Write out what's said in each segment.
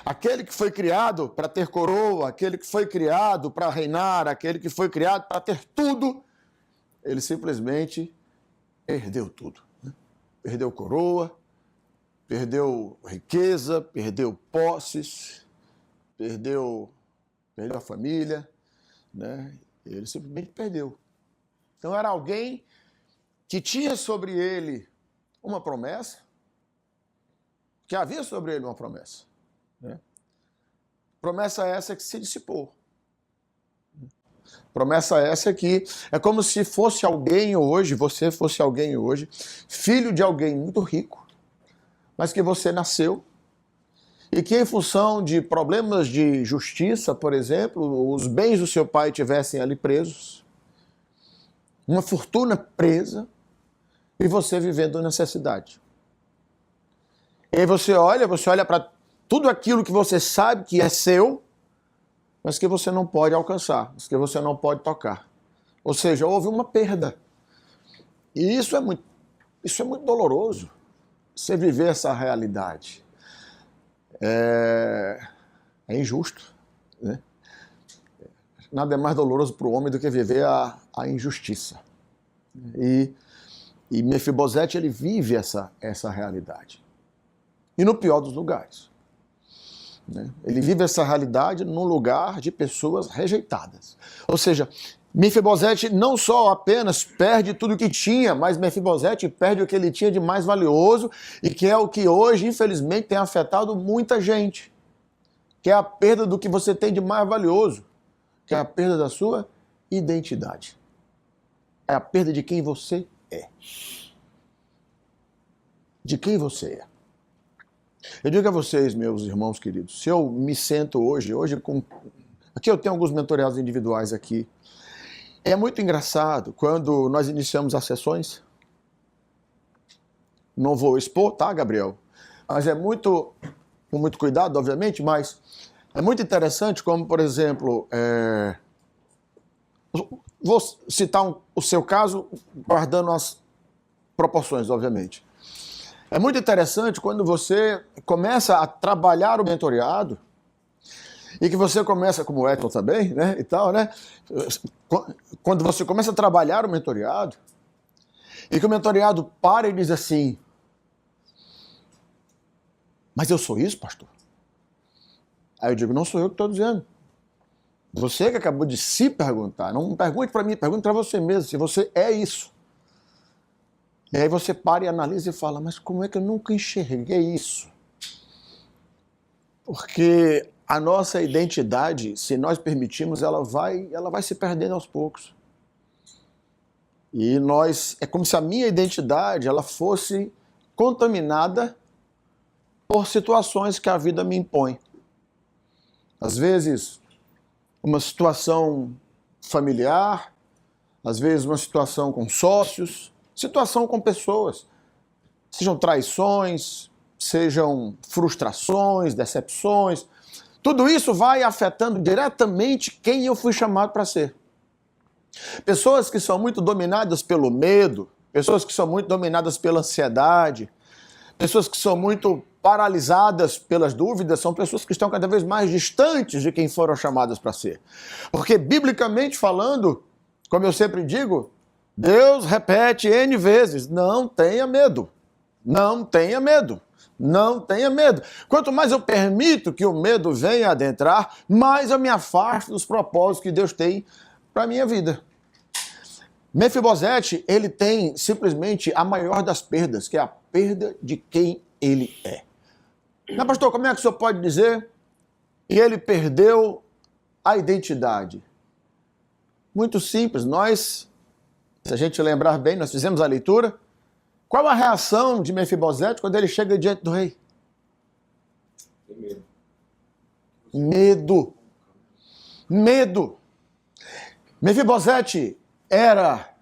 Aquele que foi criado para ter coroa, aquele que foi criado para reinar, aquele que foi criado para ter tudo, ele simplesmente perdeu tudo. Perdeu coroa, perdeu riqueza, perdeu posses, perdeu a família, né? Ele simplesmente perdeu. Então era alguém que tinha sobre ele uma promessa, que havia sobre ele uma promessa, né? Promessa essa que se dissipou. Promessa essa que é como se fosse alguém hoje, você fosse alguém hoje, filho de alguém muito rico, mas que você nasceu e que em função de problemas de justiça, por exemplo, os bens do seu pai tivessem ali presos, uma fortuna presa e você vivendo necessidade. E aí você olha para tudo aquilo que você sabe que é seu, mas que você não pode alcançar, mas que você não pode tocar. Ou seja, houve uma perda. E isso é muito doloroso, você viver essa realidade. É injusto, né? Nada é mais doloroso para o homem do que viver a injustiça. E Mefibosete, ele vive essa realidade. E no pior dos lugares, né? Ele vive essa realidade num lugar de pessoas rejeitadas. Ou seja, Mefibosete não só apenas perde tudo o que tinha, mas Mefibosete perde o que ele tinha de mais valioso e que é o que hoje, infelizmente, tem afetado muita gente. Que é a perda do que você tem de mais valioso, que é a perda da sua identidade. É a perda de quem você é. De quem você é. Eu digo a vocês, meus irmãos queridos, se eu me sento hoje com... Aqui eu tenho alguns mentoreados individuais aqui. É muito engraçado quando nós iniciamos as sessões. Não vou expor, tá, Gabriel? Mas é muito, com muito cuidado, obviamente, mas é muito interessante como, por exemplo, vou citar o seu caso, guardando as proporções, obviamente. É muito interessante quando você começa a trabalhar o mentoreado e que você começa, como o Edson também, né, e tal, né? Quando você começa a trabalhar o mentoreado e que o mentoreado para e diz assim: mas eu sou isso, pastor? Aí eu digo, não sou eu que estou dizendo. Você que acabou de se perguntar. Não pergunte para mim, pergunte para você mesmo se você é isso. E aí você para e analisa e fala, mas como é que eu nunca enxerguei isso? Porque a nossa identidade, se nós permitirmos, ela vai se perdendo aos poucos. E é como se a minha identidade ela fosse contaminada por situações que a vida me impõe. Às vezes, uma situação familiar, às vezes uma situação com sócios, situação com pessoas, sejam traições, sejam frustrações, decepções, tudo isso vai afetando diretamente quem eu fui chamado para ser. Pessoas que são muito dominadas pelo medo, pessoas que são muito dominadas pela ansiedade, pessoas que são muito paralisadas pelas dúvidas, são pessoas que estão cada vez mais distantes de quem foram chamadas para ser. Porque, biblicamente falando, como eu sempre digo, Deus repete N vezes, não tenha medo, não tenha medo, não tenha medo. Quanto mais eu permito que o medo venha adentrar, mais eu me afasto dos propósitos que Deus tem para a minha vida. Mefibosete, ele tem simplesmente a maior das perdas, que é a perda de quem ele é. Mas, pastor, como é que o senhor pode dizer que ele perdeu a identidade? Muito simples, se a gente lembrar bem, nós fizemos a leitura. Qual a reação de Mefibosete quando ele chega diante do rei? Medo. Medo. Medo. Mefibosete era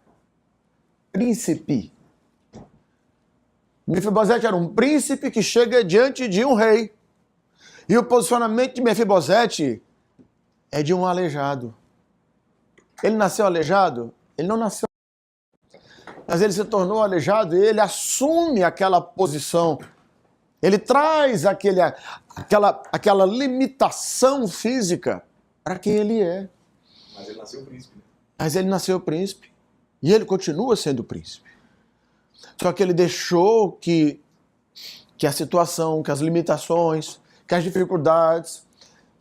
príncipe. Mefibosete era um príncipe que chega diante de um rei. E o posicionamento de Mefibosete é de um aleijado. Ele nasceu aleijado? Ele não nasceu. Mas ele se tornou aleijado e ele assume aquela posição Ele traz aquela limitação física para quem ele é. Mas ele nasceu príncipe. Né? Mas ele nasceu príncipe. E ele continua sendo príncipe. Só que ele deixou que a situação, que as limitações, que as dificuldades,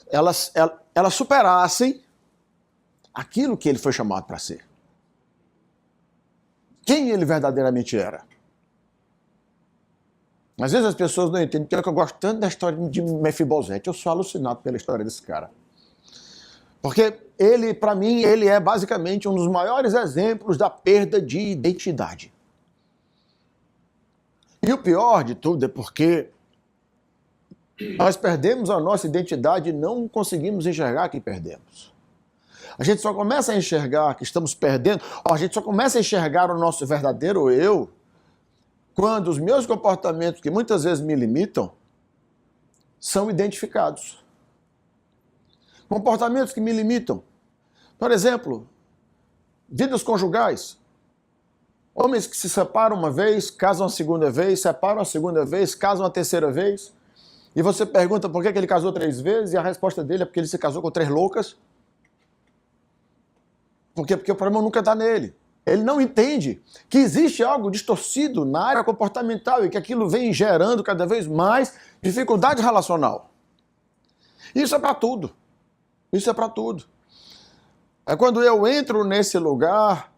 elas superassem aquilo que ele foi chamado para ser. Quem ele verdadeiramente era. Às vezes as pessoas não entendem, porque eu gosto tanto da história de Mefibosete. Eu sou alucinado pela história desse cara. Porque ele, para mim, ele é basicamente um dos maiores exemplos da perda de identidade. E o pior de tudo é porque nós perdemos a nossa identidade e não conseguimos enxergar que perdemos. A gente só começa a enxergar que estamos perdendo, a gente só começa a enxergar o nosso verdadeiro eu quando os meus comportamentos, que muitas vezes me limitam, são identificados. Comportamentos que me limitam. Por exemplo, vidas conjugais. Homens que se separam uma vez, casam a segunda vez, separam a segunda vez, casam a terceira vez. E você pergunta por que ele casou 3 vezes e a resposta dele é porque ele se casou com 3 loucas. Por quê? Porque o problema nunca está nele. Ele não entende que existe algo distorcido na área comportamental e que aquilo vem gerando cada vez mais dificuldade relacional. Isso é para tudo. Isso é para tudo. É quando eu entro nesse lugar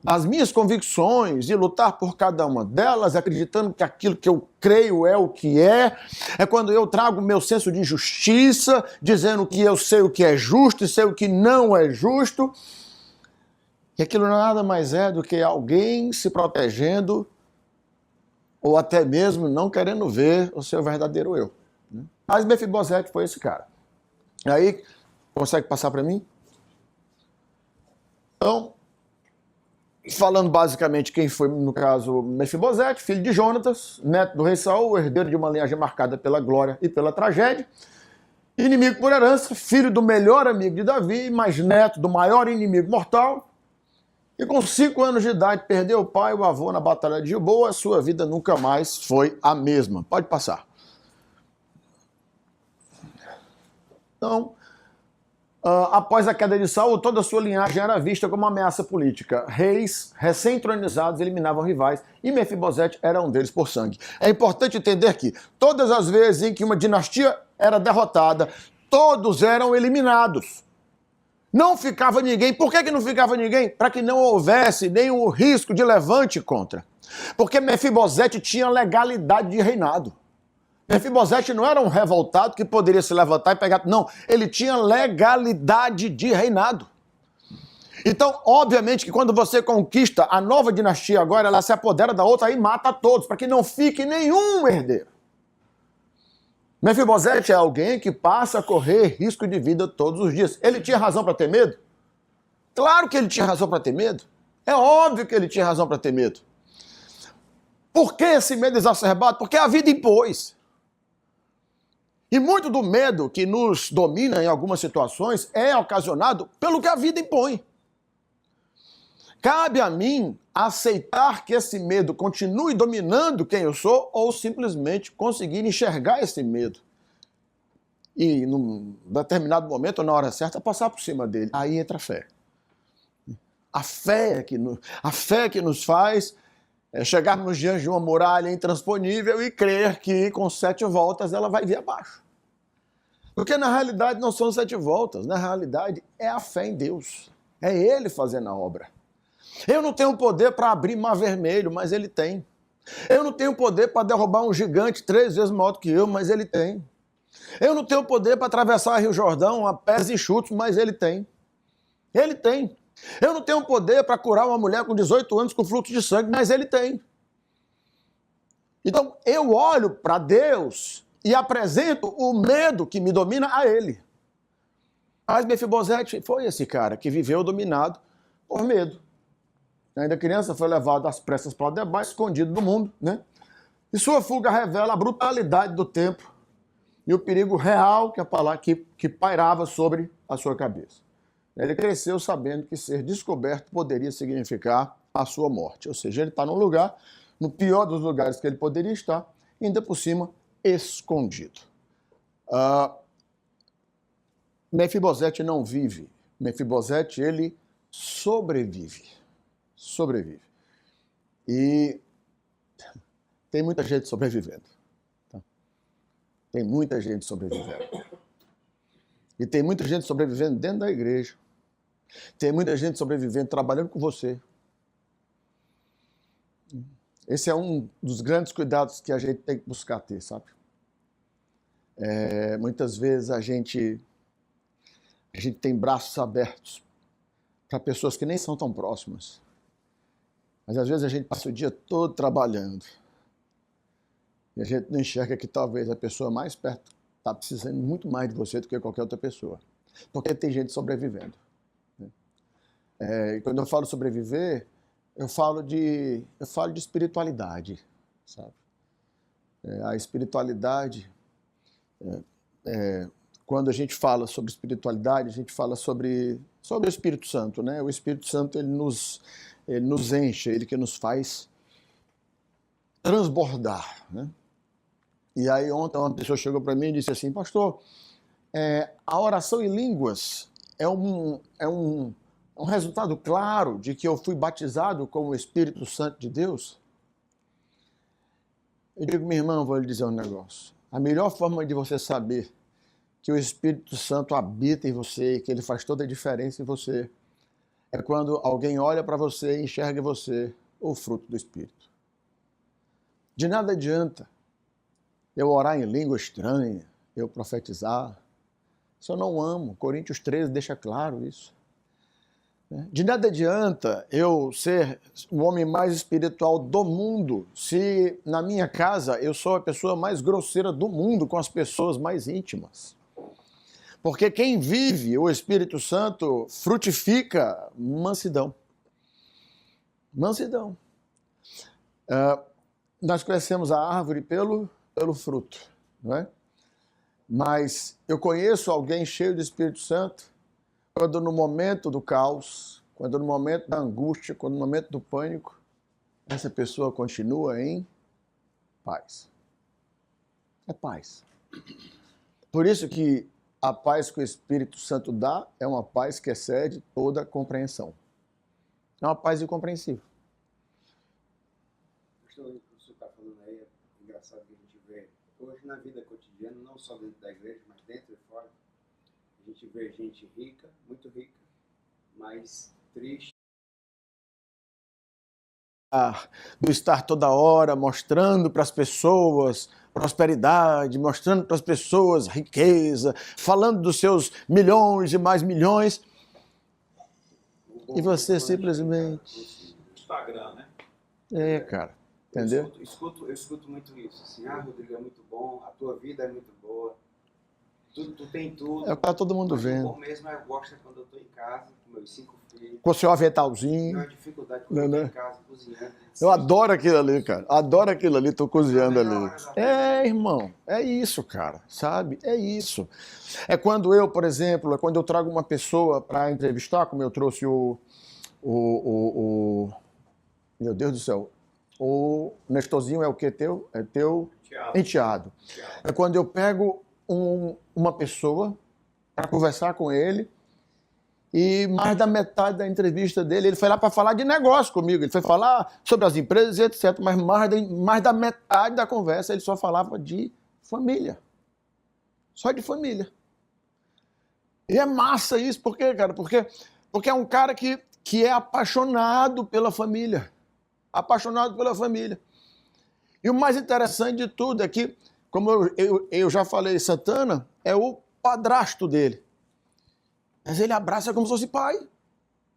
das minhas convicções e lutar por cada uma delas, acreditando que aquilo que eu creio é o que é. É quando eu trago o meu senso de justiça, dizendo que eu sei o que é justo e sei o que não é justo. E aquilo nada mais é do que alguém se protegendo ou até mesmo não querendo ver o seu verdadeiro eu. Mas Mefibosete foi esse cara. E aí, consegue passar para mim? Então, falando basicamente quem foi, no caso, Mefibosete, filho de Jonatas, neto do rei Saul, herdeiro de uma linhagem marcada pela glória e pela tragédia, inimigo por herança, filho do melhor amigo de Davi, mas neto do maior inimigo mortal, e com 5 anos de idade perdeu o pai e o avô na Batalha de Gilboa, sua vida nunca mais foi a mesma. Pode passar. Então, após a queda de Saul, toda a sua linhagem era vista como uma ameaça política. Reis recém-entronizados eliminavam rivais e Mefibosete era um deles por sangue. É importante entender que todas as vezes em que uma dinastia era derrotada, todos eram eliminados. Não ficava ninguém. Por que não ficava ninguém? Para que não houvesse nenhum risco de levante contra. Porque Mefibosete tinha legalidade de reinado. Mefibosete não era um revoltado que poderia se levantar e pegar... Não, ele tinha legalidade de reinado. Então, obviamente que quando você conquista a nova dinastia agora, ela se apodera da outra e mata todos, para que não fique nenhum herdeiro. Mefibosete é alguém que passa a correr risco de vida todos os dias. Ele tinha razão para ter medo? Claro que ele tinha razão para ter medo. É óbvio que ele tinha razão para ter medo. Por que esse medo exacerbado? Porque a vida impôs. E muito do medo que nos domina em algumas situações é ocasionado pelo que a vida impõe. Cabe a mim aceitar que esse medo continue dominando quem eu sou ou simplesmente conseguir enxergar esse medo. E, num determinado momento, na hora certa, passar por cima dele. Aí entra a fé. A fé que nos faz chegarmos diante de uma muralha intransponível e crer que com 7 voltas ela vai vir abaixo. Porque na realidade não são 7 voltas, na realidade é a fé em Deus. É Ele fazendo a obra. Eu não tenho poder para abrir mar vermelho, mas Ele tem. Eu não tenho poder para derrubar um gigante 3 vezes maior do que eu, mas Ele tem. Eu não tenho poder para atravessar o Rio Jordão a pés enxutos, mas Ele tem. Ele tem. Eu não tenho poder para curar uma mulher com 18 anos com fluxo de sangue, mas Ele tem. Então, eu olho para Deus e apresento o medo que me domina a Ele. Mas Mefibosete foi esse cara que viveu dominado por medo. Ainda criança foi levado às pressas para o debate, escondido do mundo, né? E sua fuga revela a brutalidade do tempo e o perigo real que pairava sobre a sua cabeça. Ele cresceu sabendo que ser descoberto poderia significar a sua morte. Ou seja, ele está num lugar, no pior dos lugares que ele poderia estar, ainda por cima, escondido. Mefibosete não vive. Mefibosete, ele sobrevive. Sobrevive. E tem muita gente sobrevivendo. Tá? Tem muita gente sobrevivendo. E tem muita gente sobrevivendo dentro da igreja. Tem muita gente sobrevivendo, trabalhando com você. Esse é um dos grandes cuidados que a gente tem que buscar ter, sabe? Muitas vezes a gente tem braços abertos para pessoas que nem são tão próximas. Mas às vezes a gente passa o dia todo trabalhando. E a gente não enxerga que talvez a pessoa mais perto está precisando muito mais de você do que qualquer outra pessoa. Porque tem gente sobrevivendo. E quando eu falo sobreviver, eu falo de espiritualidade, sabe? A espiritualidade, quando a gente fala sobre espiritualidade, a gente fala sobre o Espírito Santo, né? O Espírito Santo, ele nos enche, ele que nos faz transbordar, né? E aí ontem uma pessoa chegou para mim e disse assim, pastor, a oração em línguas é um resultado claro de que eu fui batizado com o Espírito Santo de Deus? Eu digo, minha irmã, vou lhe dizer um negócio. A melhor forma de você saber que o Espírito Santo habita em você e que ele faz toda a diferença em você é quando alguém olha para você e enxerga em você o fruto do Espírito. De nada adianta eu orar em língua estranha, eu profetizar. Isso eu não amo. Coríntios 13 deixa claro isso. De nada adianta eu ser o homem mais espiritual do mundo se na minha casa eu sou a pessoa mais grosseira do mundo com as pessoas mais íntimas. Porque quem vive o Espírito Santo frutifica mansidão. Mansidão. Nós conhecemos a árvore pelo fruto, não é? Mas eu conheço alguém cheio do Espírito Santo quando no momento do caos, quando no momento da angústia, quando no momento do pânico, essa pessoa continua em paz. É paz. Por isso que a paz que o Espírito Santo dá é uma paz que excede toda a compreensão. É uma paz incompreensível. O que você está falando aí é engraçado que a gente vê hoje na vida cotidiana, não só dentro da igreja, mas dentro e fora. A gente vê gente rica, muito rica, mas triste. Do estar toda hora mostrando para as pessoas prosperidade, mostrando para as pessoas riqueza, falando dos seus milhões e mais milhões, e você simplesmente... Instagram, cara, né? entendeu? Eu escuto muito isso, assim, Rodrigo, é muito bom, a tua vida é muito boa, tu tem tudo. É o que tá todo mundo vendo. O bom mesmo eu gosto quando eu estou em casa, com meus 5 filhos. Com o seu aventalzinho. Não é dificuldade quando eu estou em casa, cozinhando. Eu adoro aquilo ali, cara. Adoro aquilo ali, tô cozinhando ali. Irmão, é isso, cara, sabe? É isso. É quando eu, por exemplo, quando eu trago uma pessoa para entrevistar, como eu trouxe o meu Deus do céu, o Nestorzinho é o que teu? É teu enteado. É quando eu pego uma pessoa para conversar com ele e mais da metade da entrevista dele, ele foi lá para falar de negócio comigo, ele foi falar sobre as empresas e etc, mas mais da metade da conversa ele só falava de família. Só de família. E é massa isso, por quê, cara? Porque é um cara que é apaixonado pela família. Apaixonado pela família. E o mais interessante de tudo é que, como eu já falei, Santana é o padrasto dele. Mas ele abraça como se fosse pai.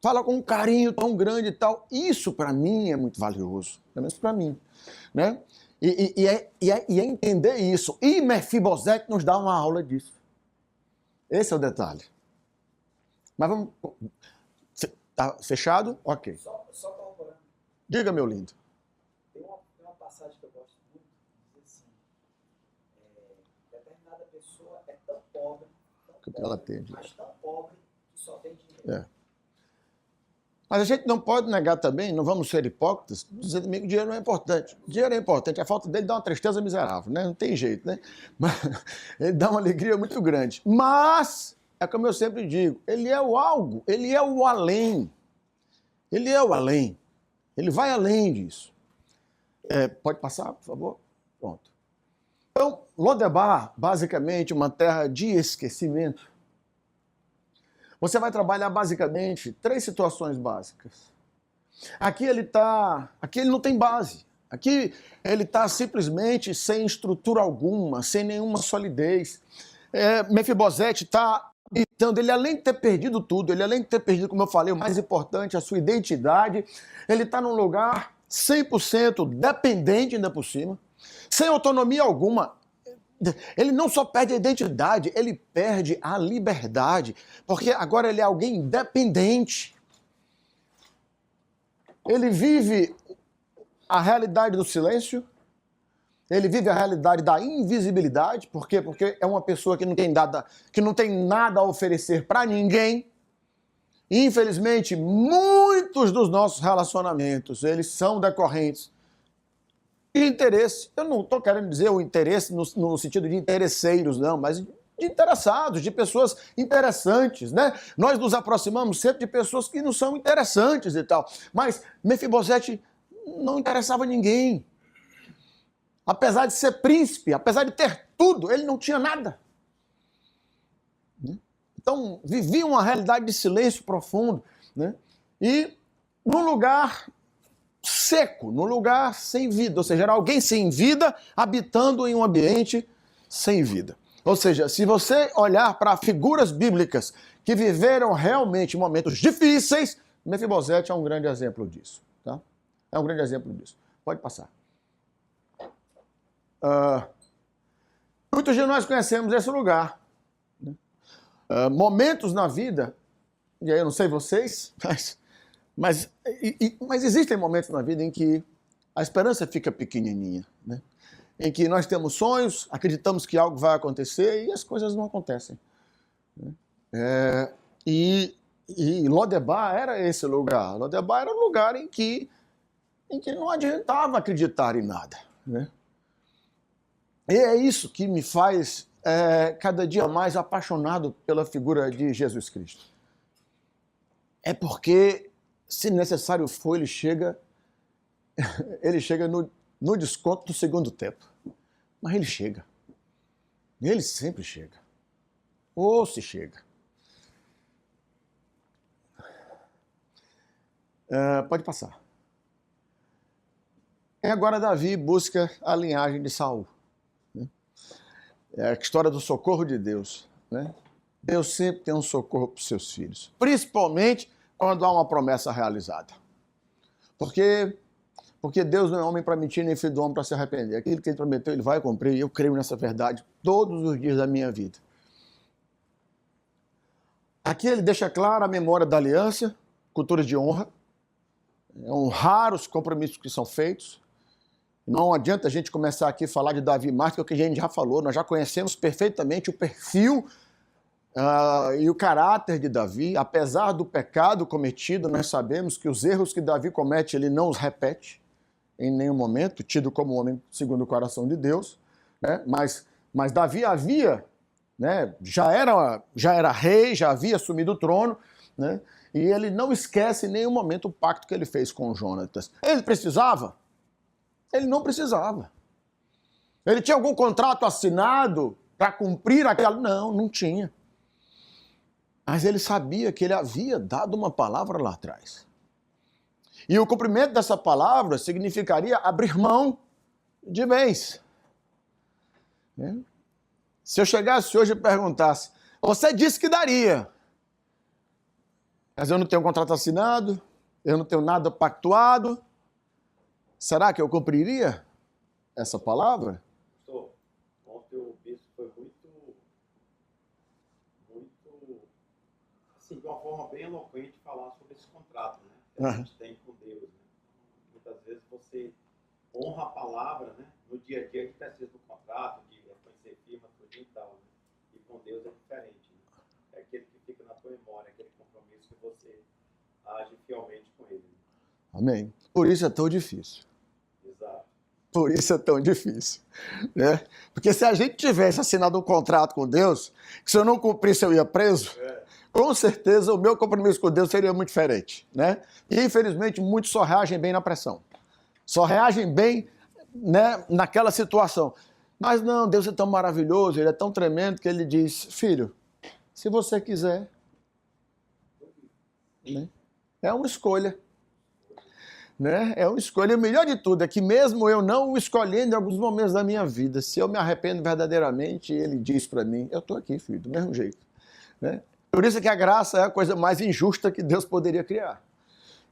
Fala com um carinho tão grande e tal. Isso, para mim, é muito valioso. Pelo menos para mim. Né? E é entender isso. E Mefibosete nos dá uma aula disso. Esse é o detalhe. Mas vamos... Tá fechado? Ok. Só corroborando. Diga, meu lindo. Tem uma passagem que eu gosto muito, que diz assim, determinada pessoa é tão pobre, Ela tem. mas tão pobre que só tem dinheiro. Mas a gente não pode negar também, não vamos ser hipócritas, dizer que o dinheiro não é importante. O dinheiro é importante, a falta dele dá uma tristeza miserável, né? Não tem jeito, né? Mas ele dá uma alegria muito grande. Mas, é como eu sempre digo, ele é o algo, ele é o além. Ele é o além. Ele vai além disso. Pode passar, por favor? Pronto. Então, Lodebar, basicamente, uma terra de esquecimento. Você vai trabalhar basicamente 3 situações básicas. Aqui ele não tem base. Aqui ele está simplesmente sem estrutura alguma, sem nenhuma solidez. Mefibosete está gritando, ele além de ter perdido tudo, ele além de ter perdido, como eu falei, o mais importante, a sua identidade, ele está num lugar 100% dependente ainda por cima, sem autonomia alguma. Ele não só perde a identidade, ele perde a liberdade, porque agora ele é alguém independente. Ele vive a realidade do silêncio, ele vive a realidade da invisibilidade. Por quê? Porque é uma pessoa que não tem nada a oferecer para ninguém. E, infelizmente, muitos dos nossos relacionamentos, eles são decorrentes de interesse. Eu não estou querendo dizer o interesse no sentido de interesseiros, não, mas de interessados, de pessoas interessantes, né? Nós nos aproximamos sempre de pessoas que não são interessantes e tal. Mas Mefibosete não interessava ninguém. Apesar de ser príncipe, apesar de ter tudo, ele não tinha nada. Então, vivia uma realidade de silêncio profundo, né? E num lugar seco, num lugar sem vida, ou seja, era alguém sem vida habitando em um ambiente sem vida. Ou seja, se você olhar para figuras bíblicas que viveram realmente momentos difíceis, Mefibosete é um grande exemplo disso. Tá? É um grande exemplo disso. Pode passar. Muitos de nós conhecemos esse lugar. Né? Momentos na vida, e aí eu não sei vocês, mas existem momentos na vida em que a esperança fica pequenininha, né? Em que nós temos sonhos, acreditamos que algo vai acontecer e as coisas não acontecem. Né? E Lodebar era esse lugar. Lodebar era um lugar em que não adiantava acreditar em nada. Né? E é isso que me faz cada dia mais apaixonado pela figura de Jesus Cristo. É porque, se necessário for, ele chega no desconto do segundo tempo. Mas ele chega. Ele sempre chega. Ou se chega. Pode passar. E agora Davi busca a linhagem de Saul. Né? É a história do socorro de Deus. Né? Deus sempre tem um socorro para os seus filhos. Principalmente quando há uma promessa realizada. Porque Deus não é homem para mentir, nem filho do homem para se arrepender. Aquilo que ele prometeu, ele vai cumprir. E eu creio nessa verdade todos os dias da minha vida. Aqui ele deixa clara a memória da aliança, cultura de honra. Honrar os compromissos que são feitos. Não adianta a gente começar aqui a falar de Davi mais do que a gente já falou. Nós já conhecemos perfeitamente o perfil e o caráter de Davi. Apesar do pecado cometido, nós sabemos que os erros que Davi comete, ele não os repete em nenhum momento, tido como homem segundo o coração de Deus, né? Mas Davi havia, né? já era rei, já havia assumido o trono, né? E ele não esquece em nenhum momento o pacto que ele fez com Jonatas. Ele precisava? Ele não precisava. Ele tinha algum contrato assinado para cumprir aquela? Não tinha. Mas ele sabia que ele havia dado uma palavra lá atrás. E o cumprimento dessa palavra significaria abrir mão de bens. Se eu chegasse hoje e perguntasse, você disse que daria, mas eu não tenho contrato assinado, eu não tenho nada pactuado, será que eu cumpriria essa palavra? Pastor, ontem o bispo foi muito, assim, de uma forma bem eloquente falar sobre esse contrato, né? Que a gente tem com Deus, né? Muitas vezes você honra a palavra, né? No dia a dia a gente precisa do contrato, de reconhecer firma, tudo e tal, né? E com Deus é diferente, né? É aquele que fica na tua memória, aquele compromisso que você age fielmente com ele. Amém. Por isso é tão difícil. Exato. Por isso é tão difícil. Né? Porque se a gente tivesse assinado um contrato com Deus, que se eu não cumprisse eu ia preso, com certeza o meu compromisso com Deus seria muito diferente. Né? E infelizmente muitos só reagem bem na pressão. Só reagem bem, né, naquela situação. Mas não, Deus é tão maravilhoso, Ele é tão tremendo que Ele diz, filho, se você quiser, né? É uma escolha. Né? É uma escolha. O melhor de tudo é que mesmo eu não o escolhendo em alguns momentos da minha vida, se eu me arrependo verdadeiramente, Ele diz para mim, eu estou aqui, filho, do mesmo jeito. Né? Por isso que a graça é a coisa mais injusta que Deus poderia criar.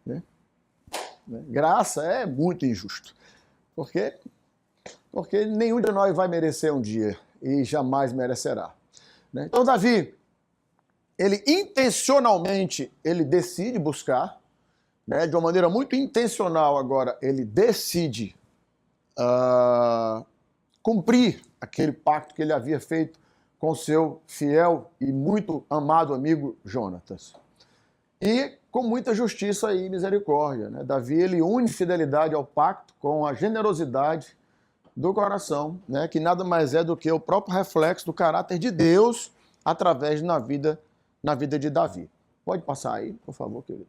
Né? Graça é muito injusto. Porque nenhum de nós vai merecer um dia e jamais merecerá. Né? Então, Davi, ele intencionalmente, ele decide buscar, né, de uma maneira muito intencional agora, ele decide cumprir aquele pacto que ele havia feito com seu fiel e muito amado amigo Jonatas. E com muita justiça e misericórdia. Né? Davi, ele une fidelidade ao pacto com a generosidade do coração, né? Que nada mais é do que o próprio reflexo do caráter de Deus através na vida de Davi. Pode passar aí, por favor, querido.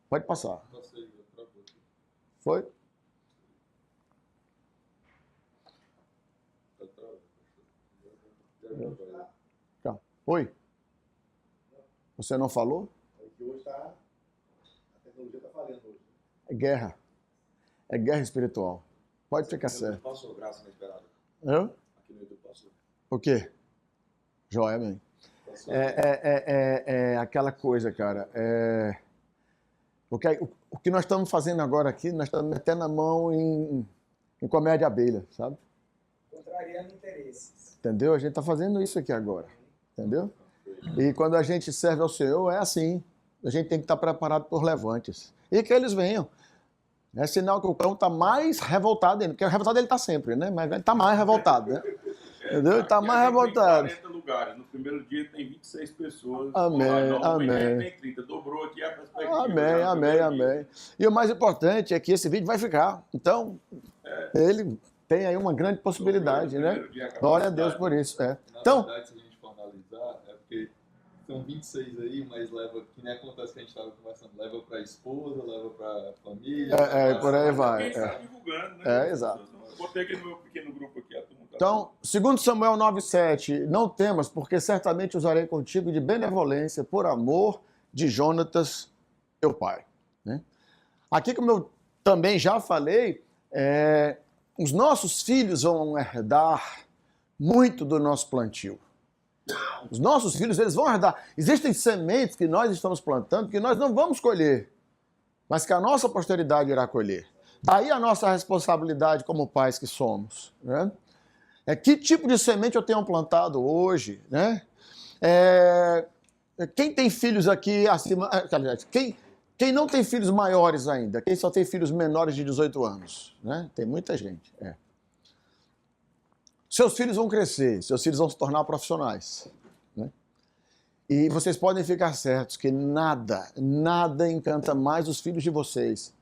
Pode passar. Foi? Tá. Oi? Você não falou? A tecnologia está falhando hoje. É guerra. É guerra espiritual. Pode ficar certo. Passou graça inesperada. Hã? Aqui no YouTube passou. O quê? Joia, amém. É aquela coisa, cara. O que nós estamos fazendo agora aqui, nós estamos metendo a mão em comédia abelha, sabe? Contrariando interesses. Entendeu? A gente está fazendo isso aqui agora. Entendeu? E quando a gente serve ao Senhor, é assim. A gente tem que estar preparado por levantes. E que eles venham. É sinal que o cão está mais revoltado ainda. Porque o revoltado ele está sempre, né? Mas ele está mais revoltado, né? Entendeu? Ele está mais revoltado. Tem 40 lugares. No primeiro dia tem 26 pessoas. Amém, amém. Tem 30. Dobrou aqui a perspectiva. Amém, amém, amém. E o mais importante é que esse vídeo vai ficar. Então, ele tem aí uma grande possibilidade, né? Glória a Deus por isso. Então, Na verdade, se a gente for analisar, é porque são 26 aí, mas leva, que nem acontece que a gente estava conversando, leva para a esposa, leva para a família. Por aí vai. Quem está divulgando, né? Exato. Eu botei aqui no meu pequeno grupo aqui. A turma tá Então, 2 Samuel 9,7, não temas, porque certamente usarei contigo de benevolência por amor de Jonatas, teu pai. Né? Aqui, como eu também já falei, os nossos filhos vão herdar muito do nosso plantio. Os nossos filhos, eles vão herdar. Existem sementes que nós estamos plantando que nós não vamos colher, mas que a nossa posteridade irá colher. Daí a nossa responsabilidade como pais que somos. Né? Que tipo de semente eu tenho plantado hoje? Né? Quem tem filhos aqui acima... Quem não tem filhos maiores ainda? Quem só tem filhos menores de 18 anos? Né? Tem muita gente. Seus filhos vão crescer, seus filhos vão se tornar profissionais. Né? E vocês podem ficar certos que nada encanta mais os filhos de vocês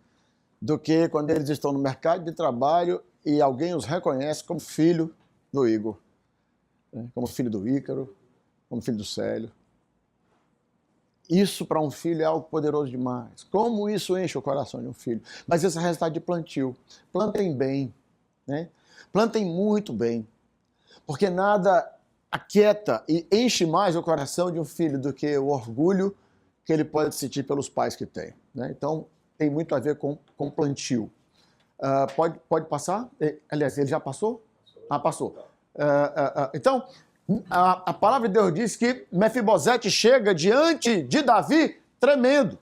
do que quando eles estão no mercado de trabalho e alguém os reconhece como filho do Igor, né? Como filho do Ícaro, como filho do Célio. Isso para um filho é algo poderoso demais. Como isso enche o coração de um filho? Mas esse é resultado de plantio. Plantem bem, né? Plantem muito bem. Porque nada aquieta e enche mais o coração de um filho do que o orgulho que ele pode sentir pelos pais que tem. Né? Então, tem muito a ver com plantio. Pode passar? Aliás, ele já passou? Passou. Então, a palavra de Deus diz que Mefibosete chega diante de Davi tremendo.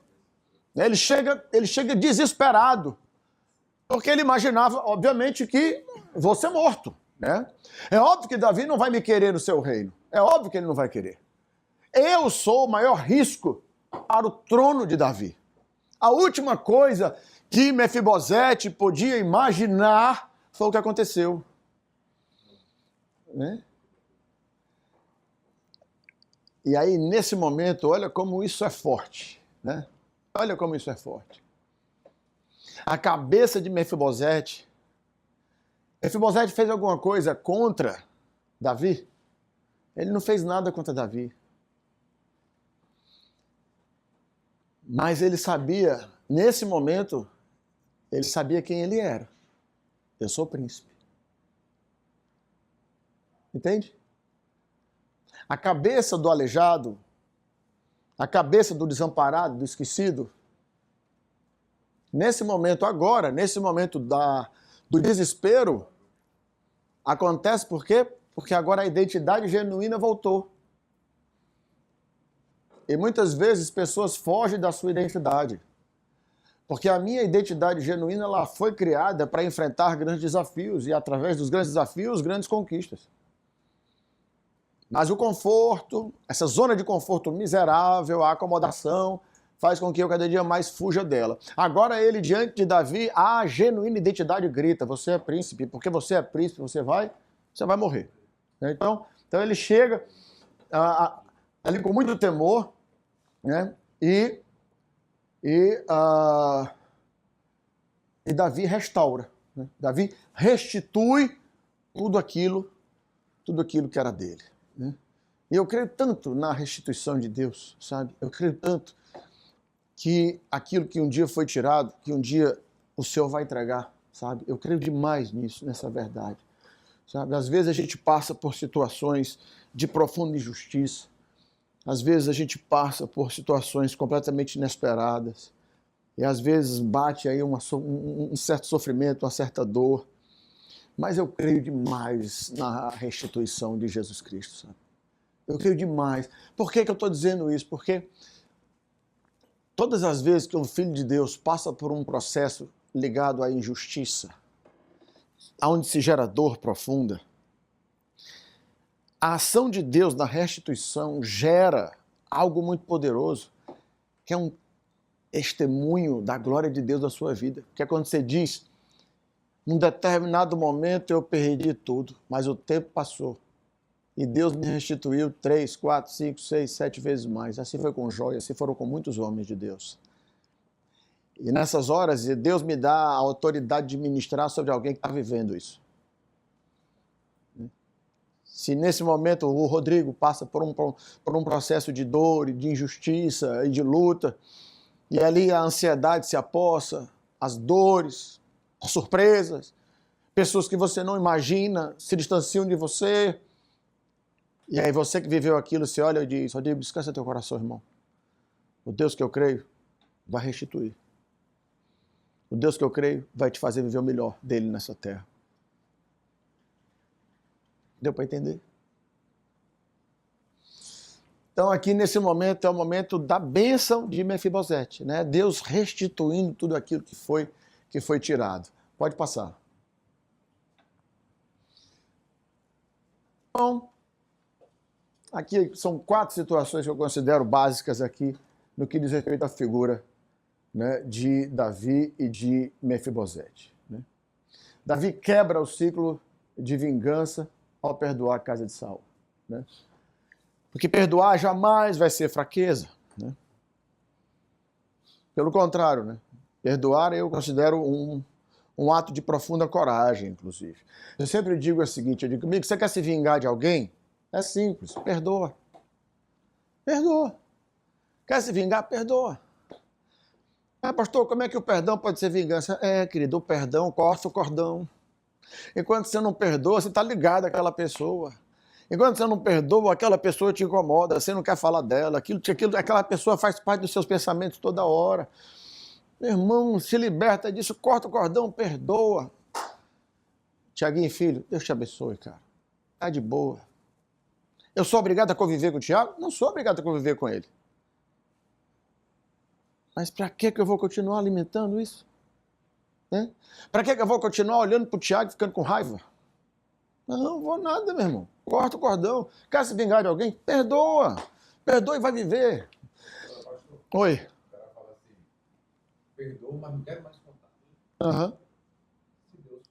Ele chega desesperado. Porque ele imaginava, obviamente, que vou ser morto. Né? É óbvio que Davi não vai me querer no seu reino. É óbvio que ele não vai querer. Eu sou o maior risco para o trono de Davi. A última coisa que Mefibosete podia imaginar foi o que aconteceu. Né? E aí, nesse momento, olha como isso é forte. né? Olha como isso é forte. A cabeça de Mefibosete. Mefibosete fez alguma coisa contra Davi? Ele não fez nada contra Davi. Mas ele sabia, nesse momento, ele sabia quem ele era. Eu sou príncipe. Entende? A cabeça do aleijado, a cabeça do desamparado, do esquecido, nesse momento agora, nesse momento do desespero, acontece por quê? Porque agora a identidade genuína voltou. E muitas vezes pessoas fogem da sua identidade. Porque a minha identidade genuína ela foi criada para enfrentar grandes desafios e através dos grandes desafios, grandes conquistas. Mas o conforto, essa zona de conforto miserável, a acomodação, faz com que eu cada dia mais fuja dela. Agora ele, diante de Davi, a genuína identidade grita, você é príncipe, porque você é príncipe, você vai morrer. Então ele chega ali com muito temor, né? E Davi restaura. Né? Davi restitui tudo aquilo que era dele. Né? E eu creio tanto na restituição de Deus, sabe? Eu creio tanto que aquilo que um dia foi tirado, que um dia o Senhor vai entregar, sabe? Eu creio demais nisso, nessa verdade. Sabe? Às vezes a gente passa por situações de profunda injustiça. Às vezes a gente passa por situações completamente inesperadas. E às vezes bate aí um certo sofrimento, uma certa dor. Mas eu creio demais na restituição de Jesus Cristo, sabe? Eu creio demais. Por que eu estou dizendo isso? Porque todas as vezes que um filho de Deus passa por um processo ligado à injustiça, onde se gera dor profunda, a ação de Deus na restituição gera algo muito poderoso, que é um testemunho da glória de Deus na sua vida. Que é quando você diz, num determinado momento eu perdi tudo, mas o tempo passou. E Deus me restituiu 3, 4, 5, 6, 7 vezes mais. Assim foi com Jó e assim foram com muitos homens de Deus. E nessas horas, Deus me dá a autoridade de ministrar sobre alguém que está vivendo isso. Se nesse momento o Rodrigo passa por um processo de dor e de injustiça e de luta, e ali a ansiedade se apossa, as dores, as surpresas, pessoas que você não imagina se distanciam de você, e aí você que viveu aquilo, você olha e diz, Rodrigo, descansa teu coração, irmão. O Deus que eu creio vai restituir. O Deus que eu creio vai te fazer viver o melhor dele nessa terra. Deu para entender? Então aqui nesse momento é o momento da bênção de Mefibosete, né? Deus restituindo tudo aquilo que foi tirado. Pode passar. Bom, aqui são 4 situações que eu considero básicas aqui no que diz respeito à figura, né, de Davi e de Mefibosete. Né? Davi quebra o ciclo de vingança ao perdoar a casa de Saul. Né? Porque perdoar jamais vai ser fraqueza. Né? Pelo contrário, né? Perdoar eu considero um ato de profunda coragem, inclusive. Eu sempre digo o seguinte, eu digo, amigo, você quer se vingar de alguém? É simples, perdoa. Perdoa. Quer se vingar? Perdoa. Ah, pastor, como é que o perdão pode ser vingança? Querido, o perdão corta o cordão. Enquanto você não perdoa, você está ligado àquela pessoa. Enquanto você não perdoa, aquela pessoa te incomoda, você não quer falar dela, aquela pessoa faz parte dos seus pensamentos toda hora. Meu irmão, se liberta disso, corta o cordão, perdoa. Tiaguinho, filho, Deus te abençoe, cara. Tá de boa. Eu sou obrigado a conviver com o Tiago? Não sou obrigado a conviver com ele. Mas para que eu vou continuar alimentando isso? Né? Para que eu vou continuar olhando para o Tiago e ficando com raiva? Não vou nada, meu irmão. Corta o cordão. Quer se vingar de alguém? Perdoa. Perdoa e vai viver. Oi. O cara fala assim, perdoa, mas não quero mais contar. Aham. Se Deus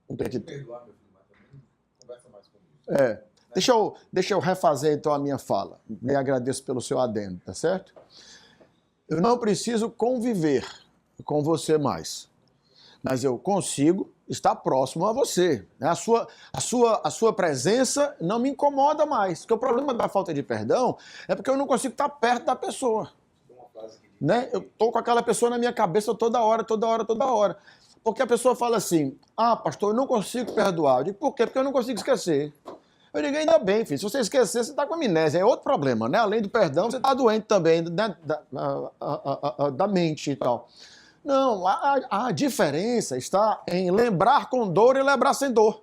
fosse assim, perdoar meu filho, mas também conversa mais comigo. Deixa eu refazer então a minha fala. Me agradeço pelo seu adendo, tá certo? eu não preciso conviver com você mais, mas eu consigo estar próximo a você. A sua presença não me incomoda mais, porque o problema da falta de perdão é porque eu não consigo estar perto da pessoa. Né? Eu estou com aquela pessoa na minha cabeça toda hora. Porque a pessoa fala assim, pastor, eu não consigo perdoar. Eu digo, por quê? Porque eu não consigo esquecer. Eu digo, ainda bem, filho, se você esquecer, você está com amnésia, é outro problema, né? Além do perdão, você está doente também, né? da mente e tal. Não, a diferença está em lembrar com dor e lembrar sem dor.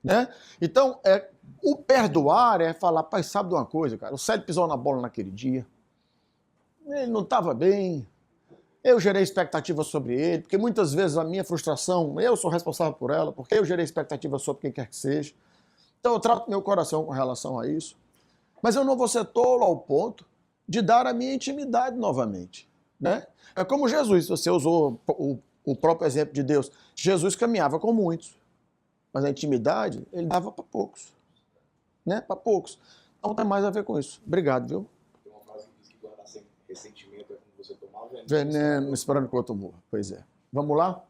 Né? Então, o perdoar é falar, pai, sabe de uma coisa, cara? O Célio pisou na bola naquele dia. Ele não estava bem. Eu gerei expectativa sobre ele, porque muitas vezes a minha frustração, eu sou responsável por ela, porque eu gerei expectativa sobre quem quer que seja. Então eu trato meu coração com relação a isso. Mas eu não vou ser tolo ao ponto de dar a minha intimidade novamente. Né? É como Jesus, você usou o próprio exemplo de Deus. Jesus caminhava com muitos, mas a intimidade ele dava para poucos. Né? Para poucos. Então tem mais a ver com isso. Obrigado, viu? Tem uma frase que diz que guardar ressentimento é como você tomar veneno esperando que o outro morra. Pois é. Vamos lá?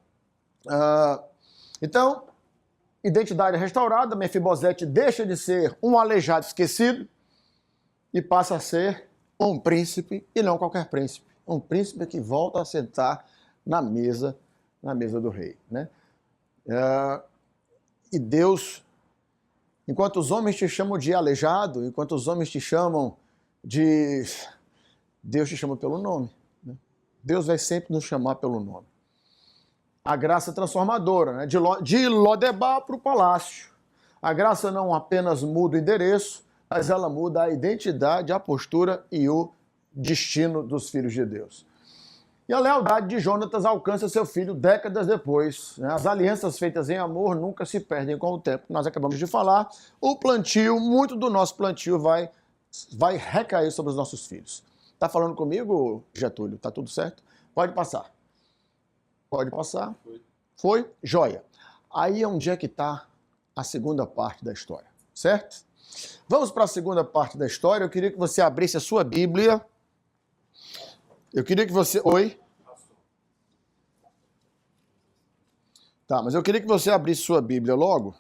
Então, identidade restaurada, Mefibosete deixa de ser um aleijado esquecido e passa a ser um príncipe, e não qualquer príncipe. Um príncipe que volta a sentar na mesa do rei. Né? E Deus, enquanto os homens te chamam de aleijado, enquanto os homens te chamam de... Deus te chama pelo nome. Né? Deus vai sempre nos chamar pelo nome. A graça transformadora, né? De Lodebar para o palácio. A graça não apenas muda o endereço, mas ela muda a identidade, a postura e o destino dos filhos de Deus. E a lealdade de Jonatas alcança seu filho décadas depois. Né? As alianças feitas em amor nunca se perdem com o tempo. Nós acabamos de falar. O plantio, muito do nosso plantio vai recair sobre os nossos filhos. Está falando comigo, Getúlio? Está tudo certo? Pode passar. Pode passar. Foi? Joia. Aí é onde é que está a segunda parte da história, certo? Vamos para a segunda parte da história. Eu queria que você abrisse a sua Bíblia. Eu queria que você... Oi? Tá, mas eu queria que você abrisse sua Bíblia logo.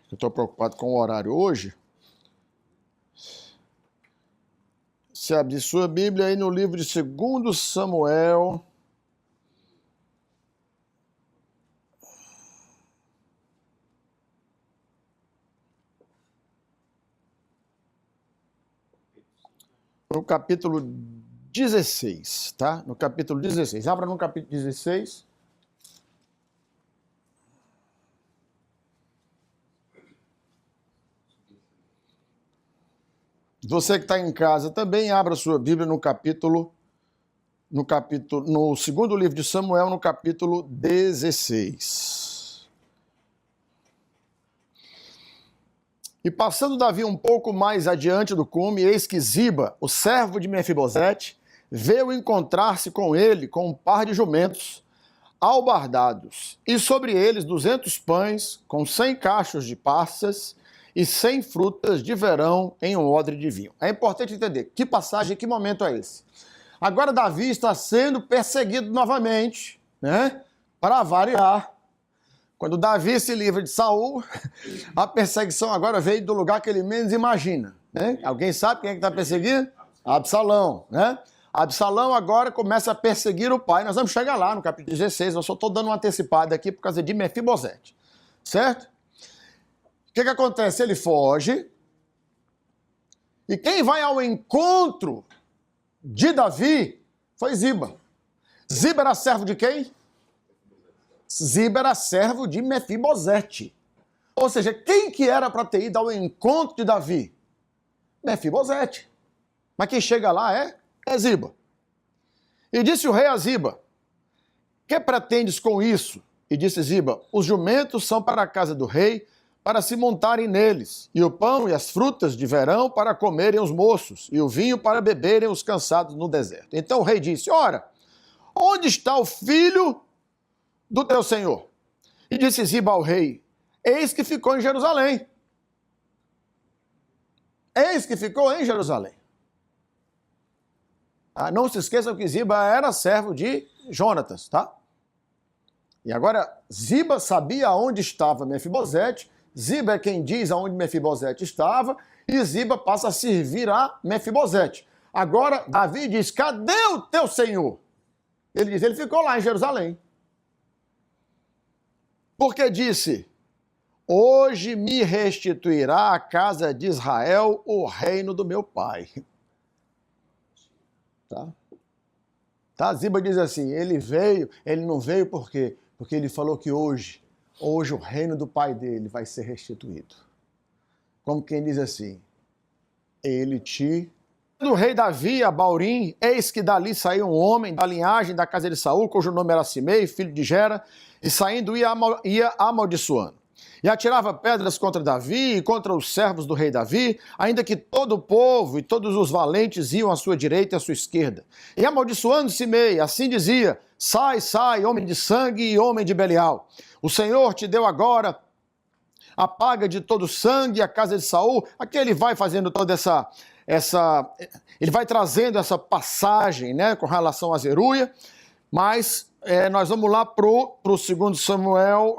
Eu estou preocupado com o horário hoje. Você abre sua Bíblia aí no livro de 2 Samuel. No capítulo 16, tá? No capítulo 16. Abra no capítulo 16. Você que está em casa também, abra sua Bíblia no segundo livro de Samuel, no capítulo 16. E passando Davi um pouco mais adiante do cume, eis que Ziba, o servo de Mefibosete, veio encontrar-se com ele com um par de jumentos albardados, e sobre eles 200 pães, com 100 cachos de passas e 100 frutas de verão em um odre de vinho. É importante entender que passagem, que momento é esse. Agora Davi está sendo perseguido novamente, né? Para variar. Quando Davi se livra de Saul, a perseguição agora veio do lugar que ele menos imagina. Né? Alguém sabe quem é que está perseguindo? Absalão. Né? Absalão agora começa a perseguir o pai. Nós vamos chegar lá no capítulo 16. Eu só estou dando uma antecipada aqui por causa de Mefibosete. Certo? O que acontece? Ele foge. E quem vai ao encontro de Davi foi Ziba. Ziba era servo de quem? Ziba era servo de Mefibosete. Ou seja, quem que era para ter ido ao encontro de Davi? Mefibosete. Mas quem chega lá é Ziba. E disse o rei a Ziba: que pretendes com isso? E disse Ziba: os jumentos são para a casa do rei, para se montarem neles, e o pão e as frutas de verão para comerem os moços, e o vinho para beberem os cansados no deserto. Então o rei disse: ora, onde está o filho do teu senhor? E disse Ziba ao rei: eis que ficou em Jerusalém. Eis que ficou em Jerusalém. Não se esqueçam que Ziba era servo de Jonatas, tá? E agora, Ziba sabia onde estava Mefibosete, Ziba é quem diz aonde Mefibosete estava, e Ziba passa a servir a Mefibosete. Agora, Davi diz, cadê o teu senhor? Ele diz, ele ficou lá em Jerusalém. Porque disse, hoje me restituirá a casa de Israel o reino do meu pai. Tá? Ziba diz assim, ele não veio por quê? Porque ele falou que hoje o reino do pai dele vai ser restituído. Como quem diz assim, do rei Davi a Baurim, eis que dali saiu um homem da linhagem da casa de Saul, cujo nome era Simei, filho de Gera, e saindo ia amaldiçoando. E atirava pedras contra Davi e contra os servos do rei Davi, ainda que todo o povo e todos os valentes iam à sua direita e à sua esquerda. E amaldiçoando Simei, assim dizia, sai, sai, homem de sangue e homem de Belial. O Senhor te deu agora a paga de todo o sangue, a casa de Saul. Aqui ele vai fazendo toda ele vai trazendo essa passagem, né, com relação a Zeruia, mas nós vamos lá pro 2 Samuel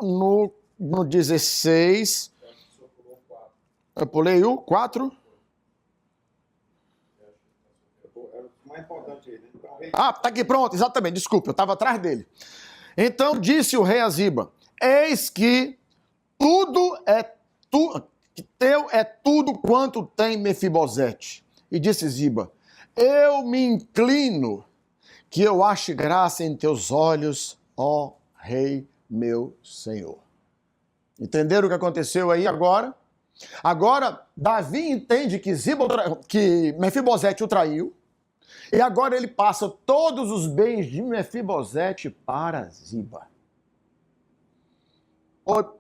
no 16. Eu pulei o 4. O mais importante aí, né? Tá aqui pronto, exatamente, desculpa, eu estava atrás dele. Então disse o rei a Ziba, eis que teu é tudo quanto tem Mefibosete. E disse Ziba, eu me inclino que eu ache graça em teus olhos, ó rei meu senhor. Entenderam o que aconteceu aí agora? Agora, Davi entende que Mefibosete o traiu, e agora ele passa todos os bens de Mefibosete para Ziba.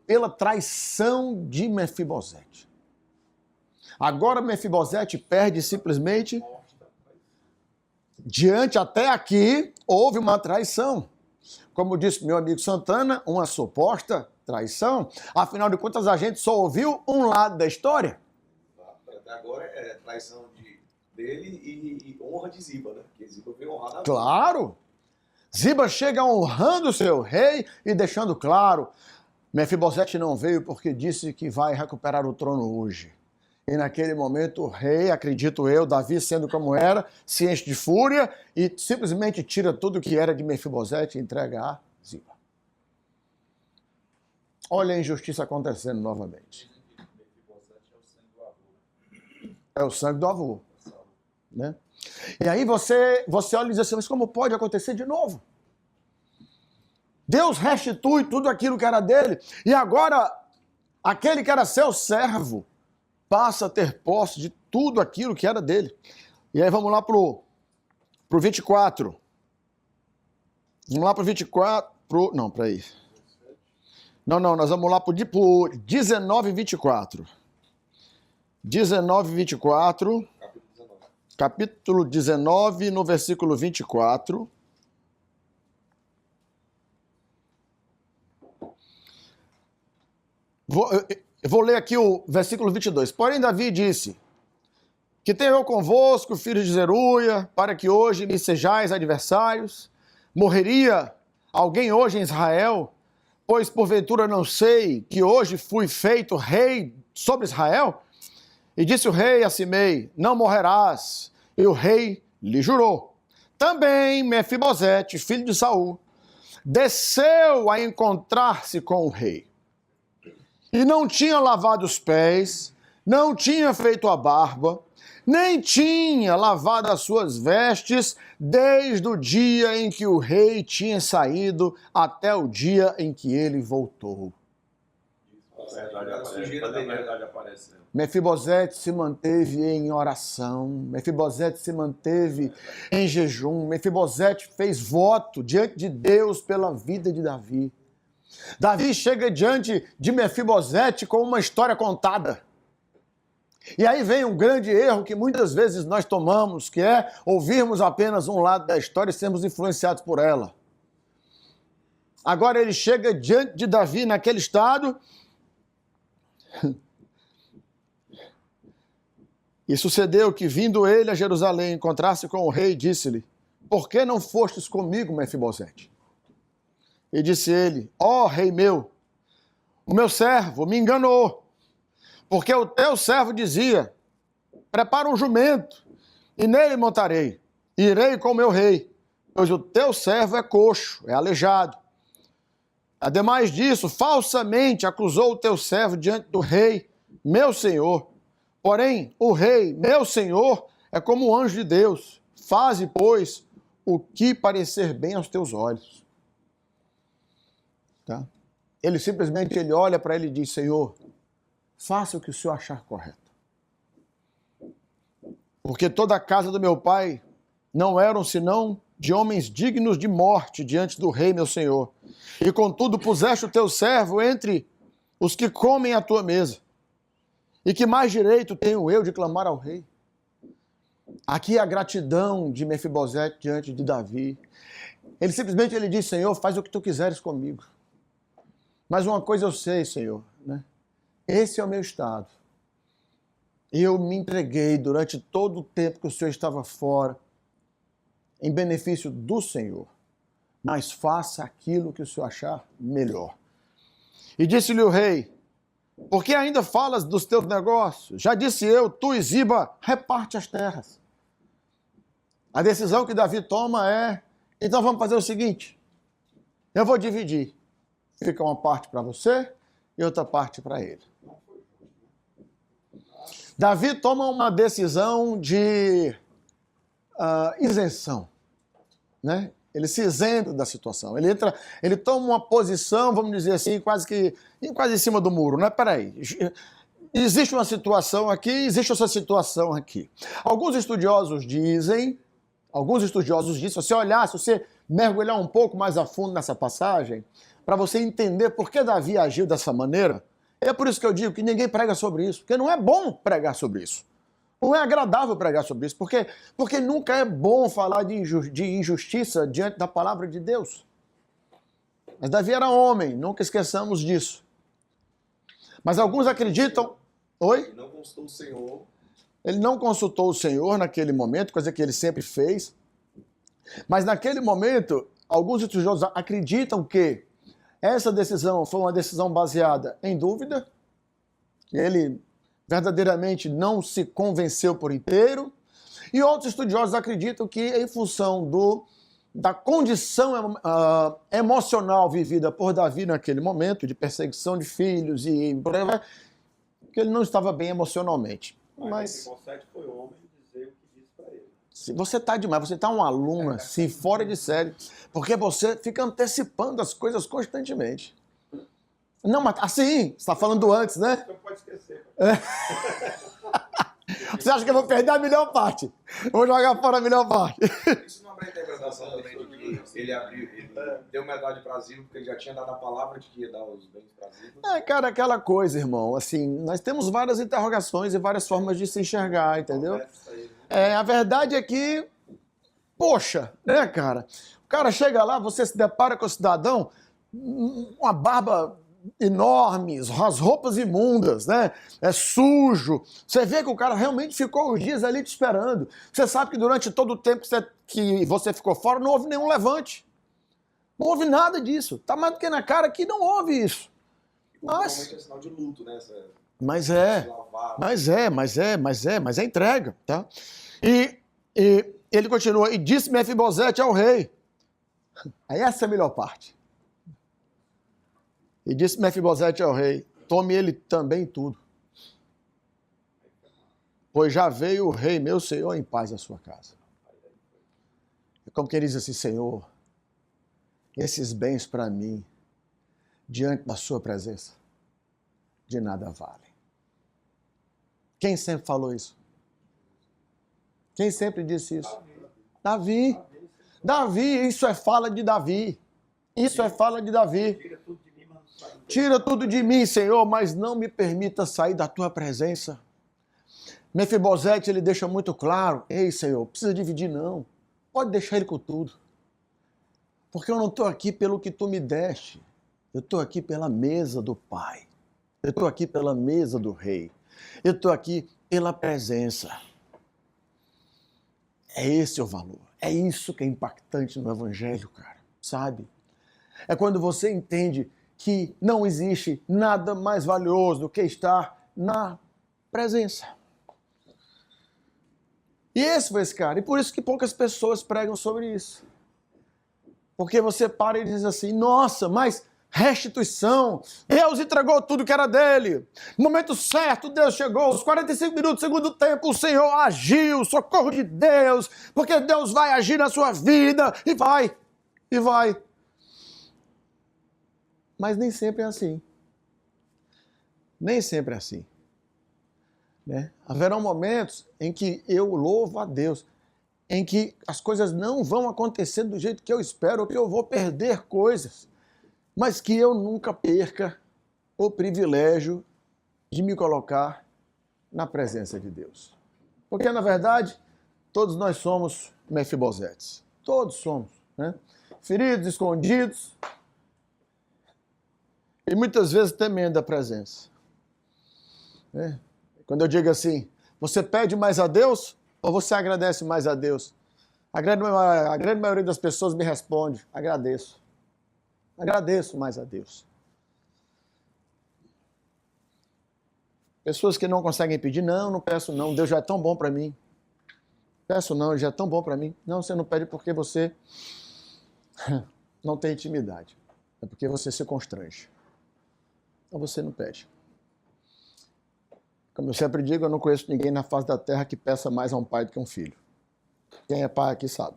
Pela traição de Mefibosete. Agora Mefibosete perde simplesmente. Até aqui, houve uma traição. Como disse meu amigo Santana, uma suposta traição. Afinal de contas, a gente só ouviu um lado da história. Até agora é traição dele e honra de Ziba, né? Porque Ziba veio honrar Davi. Claro! Ziba chega honrando o seu rei e deixando claro, Mefibosete não veio porque disse que vai recuperar o trono hoje. E naquele momento o rei, acredito eu, Davi sendo como era, se enche de fúria e simplesmente tira tudo que era de Mefibosete e entrega a Ziba. Olha a injustiça acontecendo novamente. É o sangue do avô. Né? E aí você olha e diz assim, mas como pode acontecer de novo? Deus restitui tudo aquilo que era dele e agora aquele que era seu servo passa a ter posse de tudo aquilo que era dele. E aí vamos lá pro 24. Vamos lá pro 24. Não, peraí. Não, nós vamos lá pro 19 e 24. 19 e 24. Capítulo 19, no versículo 24. Eu vou ler aqui o versículo 22. Porém, Davi disse, que tenho eu convosco, filhos de Zeruia, para que hoje me sejais adversários. Morreria alguém hoje em Israel? Pois porventura não sei que hoje fui feito rei sobre Israel? E disse o rei a Simei, não morrerás. E o rei lhe jurou. Também Mefibosete, filho de Saul, desceu a encontrar-se com o rei. E não tinha lavado os pés, não tinha feito a barba, nem tinha lavado as suas vestes, desde o dia em que o rei tinha saído até o dia em que ele voltou. A verdade aparece. Mefibosete se manteve em oração, Mefibosete se manteve em jejum, Mefibosete fez voto diante de Deus pela vida de Davi. Davi chega diante de Mefibosete com uma história contada. E aí vem um grande erro que muitas vezes nós tomamos, que é ouvirmos apenas um lado da história e sermos influenciados por ela. Agora ele chega diante de Davi naquele estado E sucedeu que, vindo ele a Jerusalém, encontrar-se com o rei, disse-lhe: por que não fostes comigo, Mefibosete? E disse ele: ó rei meu, o meu servo me enganou, porque o teu servo dizia: prepara um jumento, e nele montarei, e irei com o meu rei, pois o teu servo é coxo, é aleijado. Ademais disso, falsamente acusou o teu servo diante do rei, meu senhor. Porém, o rei, meu senhor, é como um anjo de Deus. Faze, pois, o que parecer bem aos teus olhos. Tá? Ele olha para ele e diz: Senhor, faça o que o senhor achar correto. Porque toda a casa do meu pai não eram senão de homens dignos de morte diante do rei, meu senhor. E contudo puseste o teu servo entre os que comem à tua mesa. E que mais direito tenho eu de clamar ao rei? Aqui a gratidão de Mefibosete diante de Davi. Ele diz: Senhor, faz o que tu quiseres comigo. Mas uma coisa eu sei, Senhor, né? Esse é o meu estado. Eu me entreguei durante todo o tempo que o Senhor estava fora, em benefício do Senhor. Mas faça aquilo que o Senhor achar melhor. E disse-lhe o rei: por que ainda falas dos teus negócios? Já disse eu, tu e Ziba, reparte as terras. A decisão que Davi toma é: então vamos fazer o seguinte, eu vou dividir. Fica uma parte para você e outra parte para ele. Davi toma uma decisão de isenção, né? Ele se isenta da situação. Ele toma uma posição, vamos dizer assim, quase em cima do muro, né? Peraí, existe uma situação aqui, existe essa situação aqui. Alguns estudiosos dizem, se você olhar, se você mergulhar um pouco mais a fundo nessa passagem, para você entender por que Davi agiu dessa maneira, é por isso que eu digo que ninguém prega sobre isso, porque não é bom pregar sobre isso. Não é agradável pregar sobre isso, porque nunca é bom falar de injustiça diante da palavra de Deus. Mas Davi era homem, nunca esqueçamos disso. Mas alguns acreditam... Oi? Ele não consultou o Senhor. Ele não consultou o Senhor naquele momento, coisa que ele sempre fez. Mas naquele momento, alguns estudiosos acreditam que essa decisão foi uma decisão baseada em dúvida. Ele verdadeiramente não se convenceu por inteiro. E outros estudiosos acreditam que, em função da condição emocional vivida por Davi naquele momento, de perseguição de filhos e por aí vai, que ele não estava bem emocionalmente. Mas Mefibosete foi homem dizer o que disse para ele. Você está demais, você está um aluno assim, fora de série, porque você fica antecipando as coisas constantemente. Não, mas assim, você está falando antes, né? Não pode esquecer. Você acha que eu vou perder a melhor parte? Eu vou jogar fora a melhor parte. Isso não abre a interpretação também de que ele abriu, ele deu metade para Ziba, porque ele já tinha dado a palavra de que ia dar os bens para Ziba. Cara, aquela coisa, irmão, assim, nós temos várias interrogações e várias formas de se enxergar, entendeu? A verdade é que, poxa, né, cara? O cara chega lá, você se depara com o cidadão, uma barba enorme, as roupas imundas, né? É sujo. Você vê que o cara realmente ficou os dias ali te esperando. Você sabe que durante todo o tempo que você ficou fora, não houve nenhum levante. Não houve nada disso. Tá mais do que na cara que não houve isso. Normalmente é sinal de luto, né? Mas é entrega, tá? E ele continua, e disse Mefibosete ao rei. Aí essa é a melhor parte. E disse Mefibosete ao rei: tome ele também tudo, pois já veio o rei, meu senhor, em paz à sua casa. É como que ele diz assim: Senhor, esses bens para mim, diante da sua presença, de nada valem. Quem sempre falou isso? Quem sempre disse isso? Davi. Davi, isso é fala de Davi. Isso é fala de Davi. Tira tudo de mim, Senhor, mas não me permita sair da tua presença. Mefibosete, ele deixa muito claro: ei, Senhor, precisa dividir não. Pode deixar ele com tudo. Porque eu não estou aqui pelo que tu me deste. Eu estou aqui pela mesa do Pai. Eu estou aqui pela mesa do Rei. Eu estou aqui pela presença. É esse o valor. É isso que é impactante no Evangelho, cara. Sabe? É quando você entende que não existe nada mais valioso do que estar na presença. E esse foi esse cara. E por isso que poucas pessoas pregam sobre isso. Porque você para e diz assim, nossa, mas restituição, Deus entregou tudo que era dele. No momento certo, Deus chegou, os 45 minutos do segundo tempo, o Senhor agiu, socorro de Deus, porque Deus vai agir na sua vida, e vai. Mas nem sempre é assim. Nem sempre é assim. Né? Haverão momentos em que eu louvo a Deus, em que as coisas não vão acontecer do jeito que eu espero, ou que eu vou perder coisas, mas que eu nunca perca o privilégio de me colocar na presença de Deus. Porque, na verdade, todos nós somos Mefibosetes. Todos somos. Né? Feridos, escondidos, e muitas vezes temendo a presença. Né? Quando eu digo assim, você pede mais a Deus ou você agradece mais a Deus? A grande maioria das pessoas me responde, agradeço. Agradeço mais a Deus. Pessoas que não conseguem pedir, não peço não, Deus já é tão bom para mim. Peço não, Ele já é tão bom para mim. Não, você não pede porque você não tem intimidade. É porque você se constrange. Então você não pede. Como eu sempre digo, eu não conheço ninguém na face da terra que peça mais a um pai do que um filho. Quem é pai aqui sabe.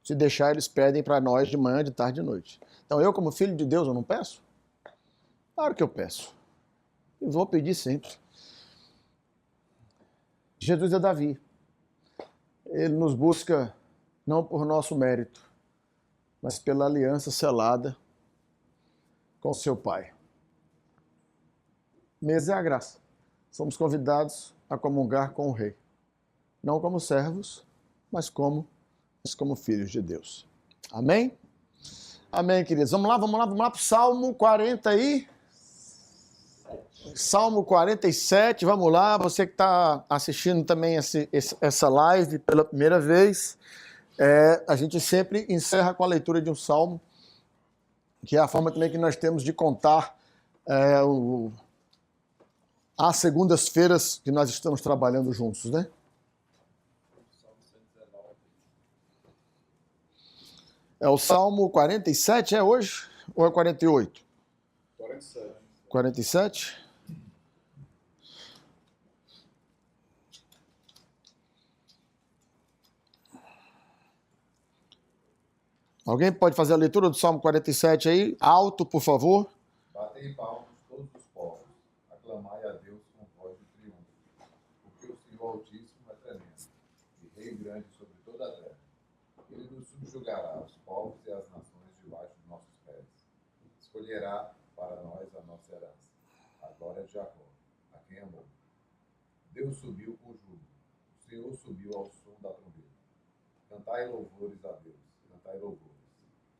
Se deixar, eles pedem para nós de manhã, de tarde e de noite. Então eu, como filho de Deus, eu não peço? Claro que eu peço. E vou pedir sempre. Jesus é Davi. Ele nos busca não por nosso mérito, mas pela aliança selada com seu Pai. Mesa é a graça. Somos convidados a comungar com o Rei. Não como servos, mas como filhos de Deus. Amém? Amém, queridos. Vamos lá para o Salmo 40 Salmo 47, vamos lá. Você que está assistindo também essa live pela primeira vez, a gente sempre encerra com a leitura de um salmo, que é a forma também que nós temos de contar as segundas-feiras que nós estamos trabalhando juntos, né? É o Salmo 47, é hoje? Ou é 48? 47. 47? Alguém pode fazer a leitura do Salmo 47 aí? Alto, por favor. Batei palmas todos os povos, aclamai a Deus com voz de triunfo, porque o Senhor Altíssimo é tremendo, e Rei grande sobre toda a terra. Ele nos subjugará os povos e as nações debaixo dos nossos pés. Escolherá para nós a nossa herança, a glória de Jacó, a quem amou. Deus subiu com júbilo, o Senhor subiu ao som da trombeta. Cantai louvores a Deus, cantai louvores.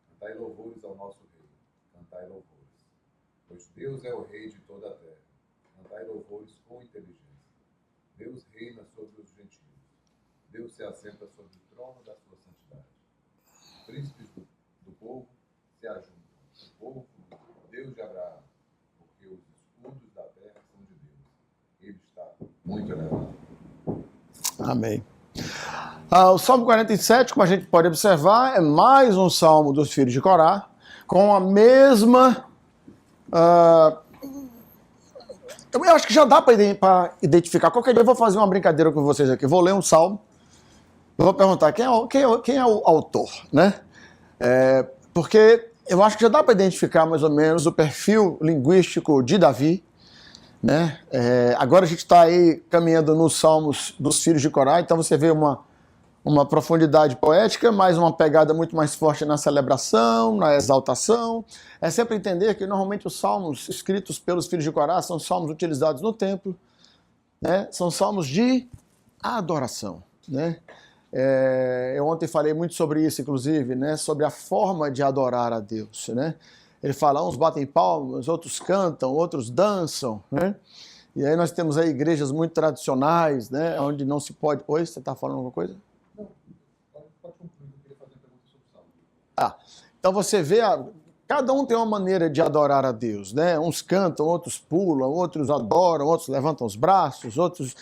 Cantai louvores ao nosso Rei, cantai louvores. Pois Deus é o Rei de toda a terra. Cantai louvores com inteligência. Deus reina sobre os gentios. Deus se assenta sobre o trono da sua santidade. Príncipes do povo se ajuntam. O povo do Deus de Abraão, porque os escudos da terra são de Deus. Ele está muito elevado. Amém. O Salmo 47, como a gente pode observar, é mais um salmo dos filhos de Corá, com a mesma... eu acho que já dá para identificar. Qualquer dia eu vou fazer uma brincadeira com vocês aqui. Vou ler um salmo, eu vou perguntar quem é o autor, né? Porque eu acho que já dá para identificar mais ou menos o perfil linguístico de Davi, né? Agora a gente está aí caminhando nos salmos dos filhos de Corá, então você vê uma profundidade poética, mas uma pegada muito mais forte na celebração, na exaltação. É sempre entender que normalmente os salmos escritos pelos filhos de Corá são salmos utilizados no templo, né? São salmos de adoração, né? Eu ontem falei muito sobre isso, inclusive, né? Sobre a forma de adorar a Deus, né? Ele fala, uns batem palmas, outros cantam, outros dançam, né? E aí nós temos aí igrejas muito tradicionais, né? Onde não se pode... Oi, você está falando alguma coisa? Não, pode concluir, eu queria fazer uma pergunta sobre salmo. Então você vê, cada um tem uma maneira de adorar a Deus, né? Uns cantam, outros pulam, outros adoram, outros levantam os braços, outros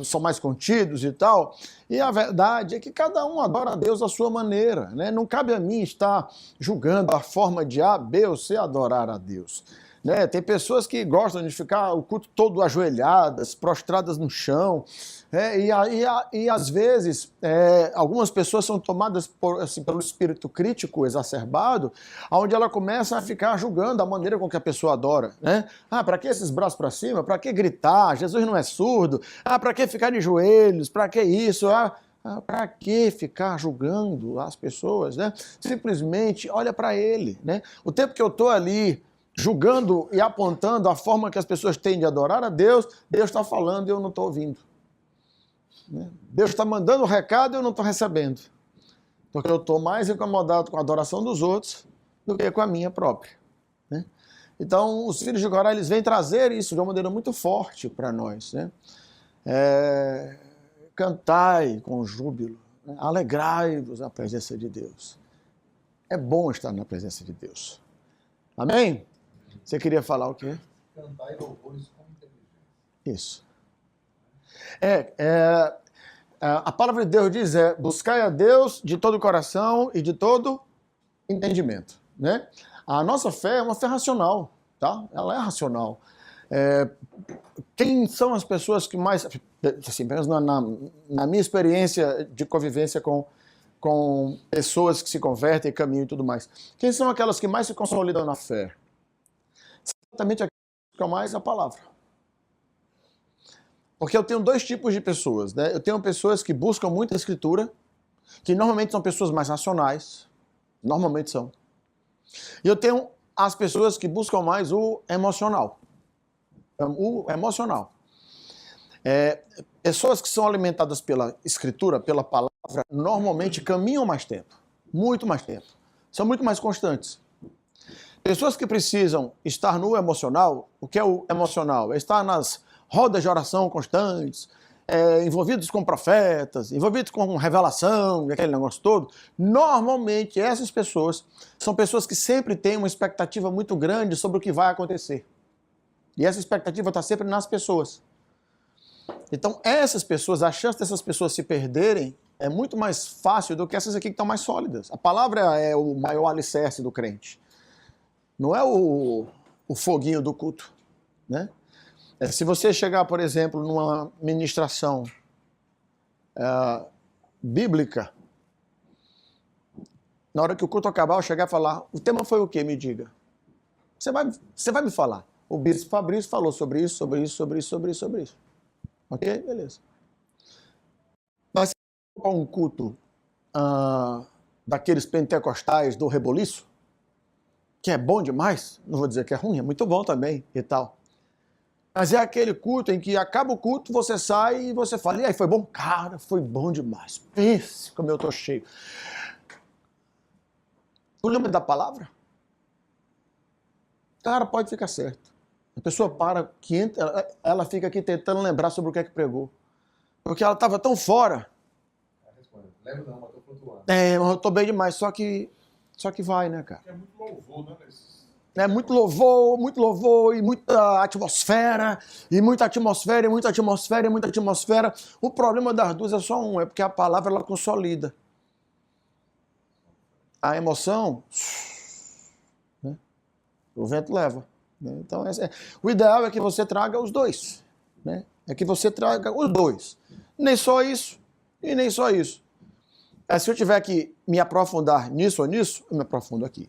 são mais contidos e tal. E a verdade é que cada um adora a Deus à sua maneira, né? Não cabe a mim estar julgando a forma de A, B ou C adorar a Deus. Né? Tem pessoas que gostam de ficar o culto todo ajoelhadas, prostradas no chão, e às vezes algumas pessoas são tomadas pelo espírito crítico exacerbado, onde ela começa a ficar julgando a maneira com que a pessoa adora. Né? Para que esses braços para cima? Para que gritar? Jesus não é surdo? Para que ficar de joelhos? Para que isso? Para que ficar julgando as pessoas? Né? Simplesmente olha para ele. Né? O tempo que eu estou ali julgando e apontando a forma que as pessoas têm de adorar a Deus, Deus está falando e eu não estou ouvindo. Deus está mandando o recado e eu não estou recebendo. Porque eu estou mais incomodado com a adoração dos outros do que com a minha própria. Né? Então, os filhos de Corá, eles vêm trazer isso de uma maneira muito forte para nós. Né? Cantai com júbilo, né? Alegrai-vos na presença de Deus. É bom estar na presença de Deus. Amém? Você queria falar o quê? Cantar e louvores com inteligência. Isso. A palavra de Deus diz, buscai a Deus de todo o coração e de todo entendimento. Né? A nossa fé é uma fé racional, tá? Ela é racional. Quem são as pessoas que mais, assim, na minha experiência de convivência com pessoas que se convertem, caminham e tudo mais, quem são aquelas que mais se consolidam na fé? Exatamente aquelas que buscam mais a palavra. Porque eu tenho dois tipos de pessoas, né? Eu tenho pessoas que buscam muita escritura, que normalmente são pessoas mais racionais, normalmente são. E eu tenho as pessoas que buscam mais o emocional. O emocional. Pessoas que são alimentadas pela escritura, pela palavra, normalmente caminham mais tempo, muito mais tempo. São muito mais constantes. Pessoas que precisam estar no emocional, o que é o emocional? É estar nas rodas de oração constantes, envolvidos com profetas, envolvidos com revelação, aquele negócio todo. Normalmente, essas pessoas são pessoas que sempre têm uma expectativa muito grande sobre o que vai acontecer. E essa expectativa está sempre nas pessoas. Então, essas pessoas, a chance dessas pessoas se perderem é muito mais fácil do que essas aqui que estão mais sólidas. A palavra é o maior alicerce do crente. Não é o foguinho do culto, né? Se você chegar, por exemplo, numa ministração bíblica, na hora que o culto acabar, eu chegar e falar, o tema foi o quê? Me diga. Você vai me falar. O bispo Fabrício falou sobre isso, sobre isso, sobre isso, sobre isso, sobre isso. Ok? Beleza. Mas se for um culto daqueles pentecostais do reboliço, que é bom demais, não vou dizer que é ruim, é muito bom também e tal. Mas é aquele culto em que acaba o culto, você sai e você fala, e aí, foi bom? Cara, foi bom demais. Pense como eu estou cheio. Tu lembra da palavra? Cara, pode ficar certo. A pessoa para, ela fica aqui tentando lembrar sobre o que é que pregou. Porque ela estava tão fora. Lembro não, mas estou flutuando. Mas eu estou bem demais, só que vai, né, cara? É muito louvor, né? Muito louvor, e muita atmosfera, e muita atmosfera, e muita atmosfera, e muita atmosfera. O problema das duas é só um, é porque a palavra ela consolida. A emoção, né? O vento leva. Né? Então, o ideal é que você traga os dois. Né? É que você traga os dois. Nem só isso, e nem só isso. Se eu tiver que me aprofundar nisso ou nisso, eu me aprofundo aqui.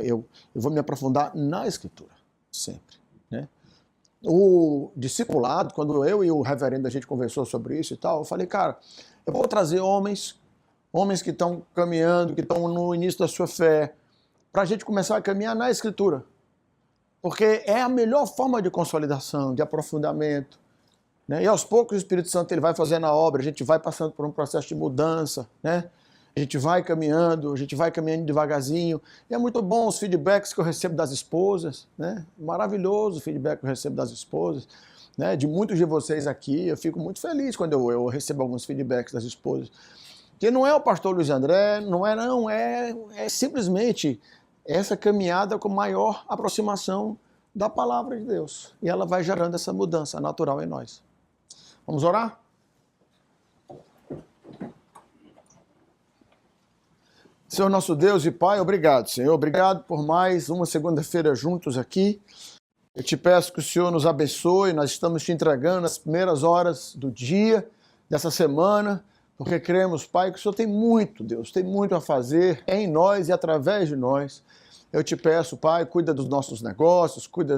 Eu vou me aprofundar na Escritura, sempre. Né? O discipulado, quando eu e o reverendo a gente conversou sobre isso e tal, eu falei, cara, eu vou trazer homens que estão caminhando, que estão no início da sua fé, para a gente começar a caminhar na Escritura. Porque é a melhor forma de consolidação, de aprofundamento. Né? E aos poucos o Espírito Santo ele vai fazendo a obra, a gente vai passando por um processo de mudança, né? A gente vai caminhando devagarzinho. E é muito bom os feedbacks que eu recebo das esposas, né? Maravilhoso o feedback que eu recebo das esposas, né? De muitos de vocês aqui. Eu fico muito feliz quando eu recebo alguns feedbacks das esposas. Que não é o pastor Luiz André, é simplesmente essa caminhada com maior aproximação da palavra de Deus. E ela vai gerando essa mudança natural em nós. Vamos orar? Senhor nosso Deus e Pai, obrigado, Senhor. Obrigado por mais uma segunda-feira juntos aqui. Eu te peço que o Senhor nos abençoe. Nós estamos te entregando as primeiras horas do dia, dessa semana, porque cremos, Pai, que o Senhor tem muito, Deus, tem muito a fazer em nós e através de nós. Eu te peço, Pai, cuida dos nossos negócios, cuida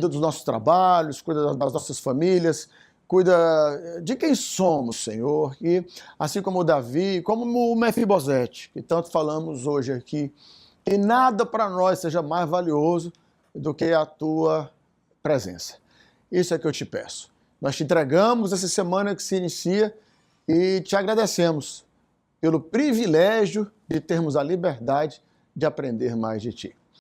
dos nossos trabalhos, cuida das nossas famílias, cuida de quem somos, Senhor. E assim como o Davi, como o Mefibosete, que tanto falamos hoje aqui, que nada para nós seja mais valioso do que a tua presença. Isso é que eu te peço. Nós te entregamos essa semana que se inicia e te agradecemos pelo privilégio de termos a liberdade de aprender mais de ti.